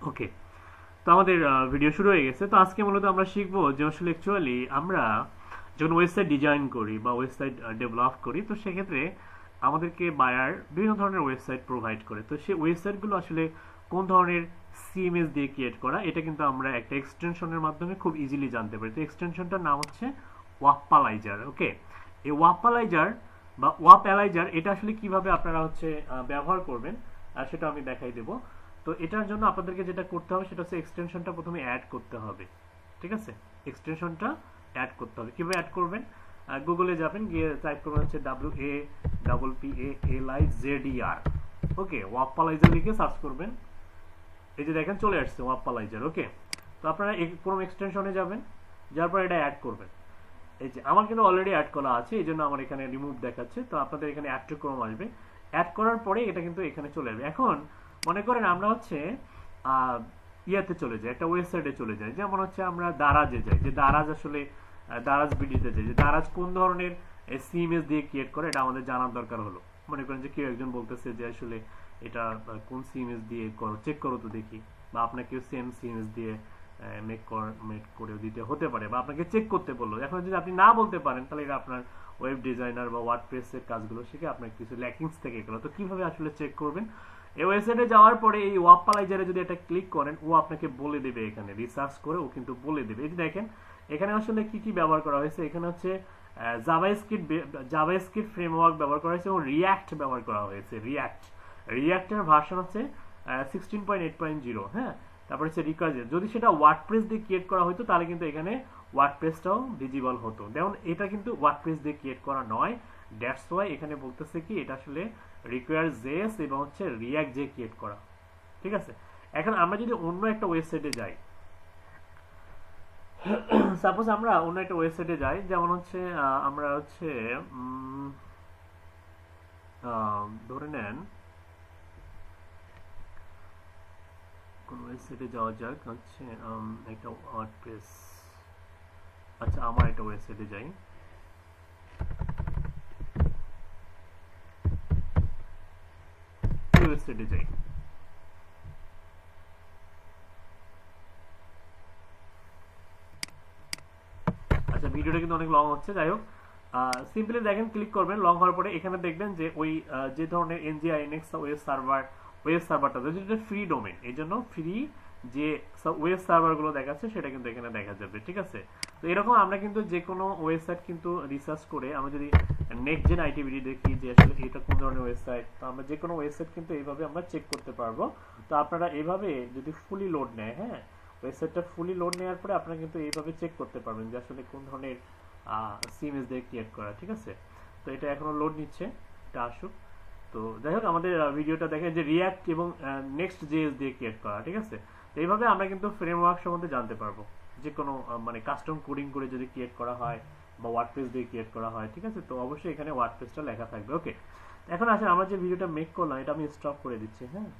ওকে, তো আমাদের ভিডিও শুরু হয়ে গেছে। তো আজকে মূলত আমরা শিখবো যে আসলে অ্যাকচুয়ালি আমরা যখন ওয়েবসাইট ডিজাইন করি বা ওয়েবসাইট ডেভেলপ করি, তো সেক্ষেত্রে আমাদেরকে বায়ার বিভিন্ন ধরনের ওয়েবসাইট প্রোভাইড করে। তো সেই ওয়েবসাইটগুলো আসলে কোন ধরনের সিএমএস দিয়ে ক্রিয়েট করা, এটা কিন্তু আমরা একটা এক্সটেনশনের মাধ্যমে খুব ইজিলি জানতে পারি। তো এক্সটেনশনটার নাম হচ্ছে ওয়াপালাইজার। ওকে, এই ওয়াপালাইজার বা ওয়াপ অ্যালাইজার এটা আসলে কিভাবে আপনারা হচ্ছে ব্যবহার করবেন সেটা আমি দেখাই দেবো। তো এটার জন্য আপনাদেরকে যেটা করতে হবে সেটা হচ্ছে এক্সটেনশনটা প্রথমে অ্যাড করতে হবে। ঠিক আছে, এক্সটেনশনটা অ্যাড করতে হবে। কিভাবে অ্যাড করবেন? গুগলে যাবেন, গিয়ে টাইপ করবেন হচ্ছে WAPPALIZER। ওকে, ওয়াপালাইজার লিখে সার্চ করবেন। এই যে দেখেন চলে আসছে ওয়াপালাইজার। ওকে, তো আপনারা ক্রোম এক্সটেনশনে যাবেন, যার পর এটা অ্যাড করবেন। এই যে আমার কিন্তু অলরেডি অ্যাড করা আছে, এই জন্য আমার এখানে রিমুভ দেখাচ্ছে। তো আপনাদের এখানে অ্যাড টু ক্রোম আসবে। অ্যাড করার পরে এটা কিন্তু এখানে চলে আসবে। এখন মনে করেন আমরা হচ্ছে ইয়াতে চলে যাই, একটা ওয়েবসাইটে চলে যাই, যেমন হচ্ছে আমরা দারাজে যাই, যে দারাজ আসলে দারাজ বিডিতে যাই, যে দারাজ কোন ধরনের সিএমএস দিয়ে ক্রিয়েট করে এটা আমাদের জানার দরকার হলো। মনে করেন যে কেউ একজন বলতেছে যে আসলে এটা কোন সিএমএস দিয়ে করো, চেক করো তো দেখি, বা আপনাকেও সেম সিএমএস দিয়ে মেক করে দিতে হতে পারে, বা আপনাকে চেক করতে বললো। এখন যদি আপনি না বলতে পারেন, তাহলে এটা আপনার ওয়েব ডিজাইনার বা ওয়ার্ডপ্রেসের কাজগুলো শিখে আপনার কিছু ল্যাকিংস থেকে গেলো। তো কিভাবে আসলে চেক করবেন? এই ওয়েবসাইটে যাওয়ার পরে এই ওয়াপালাইজারে যদি এটা ক্লিক করেন, ও আপনাকে বলে দেবে, এখানে রিসার্চ করে ও কিন্তু বলে দেবে। এই যে দেখেন এখানে আসলে কি কি ব্যবহার করা হয়েছে। এখানে হচ্ছে জাভাস্ক্রিপ্ট ফ্রেমওয়ার্ক ব্যবহার করা হয়েছে এবং রিয়াক্ট ব্যবহার করা হয়েছে। রিয়াক্টের ভার্সন হচ্ছে 16.8.0। হ্যাঁ, তারপর হচ্ছে রিকার্জিভ। যদি সেটা ওয়ার্ডপ্রেস দিয়ে ক্রিয়েট করা হতো তাহলে কিন্তু এখানে ওয়ার্ডপ্রেসটাও ভিজিবল হতো। যেমন এটা কিন্তু ওয়ার্ডপ্রেস দিয়ে ক্রিয়েট করা নয়, দ্যাটস ওয়াই এখানে বলতেছে কি এটা আসলে রিকোয়ার জেএস এবং হচ্ছে রিয়াক্ট দিয়ে ক্রিয়েট করা। ঠিক আছে, এখন আমরা যদি অন্য একটা ওয়েবসাইটে যাই, সাপোজ আমরা অন্য একটা ওয়েবসাইটে যাই, যেমন হচ্ছে আমরা হচ্ছে ধরে নেন কোন ওয়েবসাইটে যাওয়া যাক, হচ্ছে একটা ওয়ার্ডপ্রেস। আচ্ছা, আমার একটা ওয়েবসাইটে যাই, ওয়েবসাইটে যাই। আচ্ছা, ভিডিওটা কিন্তু অনেক লং হচ্ছে, যাই হোক সিম্পলি দেখেন, ক্লিক করবেন। লং হওয়ার পরে এখানে দেখবেন যে ওই যে ধরনের NGINX ওয়েব সার্ভারটা যেটা ফ্রি ডোমেন, এই জন্য ফ্রি যে ওয়েব সার্ভারগুলো দেখাচ্ছে সেটা কিন্তু এখানে দেখা যাবে। ঠিক আছে, তো এরকম আমরা কিন্তু যে কোনো ওয়েবসাইট কিন্তু রিসার্চ করে আমরা যদি নেক্সট জেন আইটিভিটি দেখি যে আসলে এটা কোন ধরনের ওয়েবসাইট, তো আমরা যে কোনো ওয়েবসাইট কিন্তু এইভাবে আমরা চেক করতে পারবো। তো আপনারা এইভাবে যদি ফুলি লোড নেয়, হ্যাঁ, ওয়েবসাইটটা ফুলি লোড নেওয়ার পরে আপনারা কিন্তু এইভাবে চেক করতে পারবেন যে আসলে কোন ধরনের সিএমএস দিয়ে ক্রিয়েট করা। ঠিক আছে, তো এটা এখনো লোড নিচ্ছে, এটা আসুক। তো যাই হোক, আমাদের ভিডিওটা দেখেন যে রিয়াক্ট এবং নেক্সট জেএস দিয়ে ক্রিয়েট করা। ঠিক আছে, তো এইভাবে আমরা কিন্তু ফ্রেমওয়ার্ক সম্বন্ধে জানতে পারবো, যে কোনো মানে কাস্টম কোডিং করে যদি ক্রিয়েট করা হয় বা ওয়ার্ডপ্রেস দিয়ে ক্রিয়েট করা হয়। ঠিক আছে, তো অবশ্যই এখানে ওয়ার্ডপ্রেসটা লেখা থাকবে। ওকে, এখন আসলে আমরা যে ভিডিওটা মেক করলাম এটা আমি স্টপ করে দিচ্ছি। হ্যাঁ,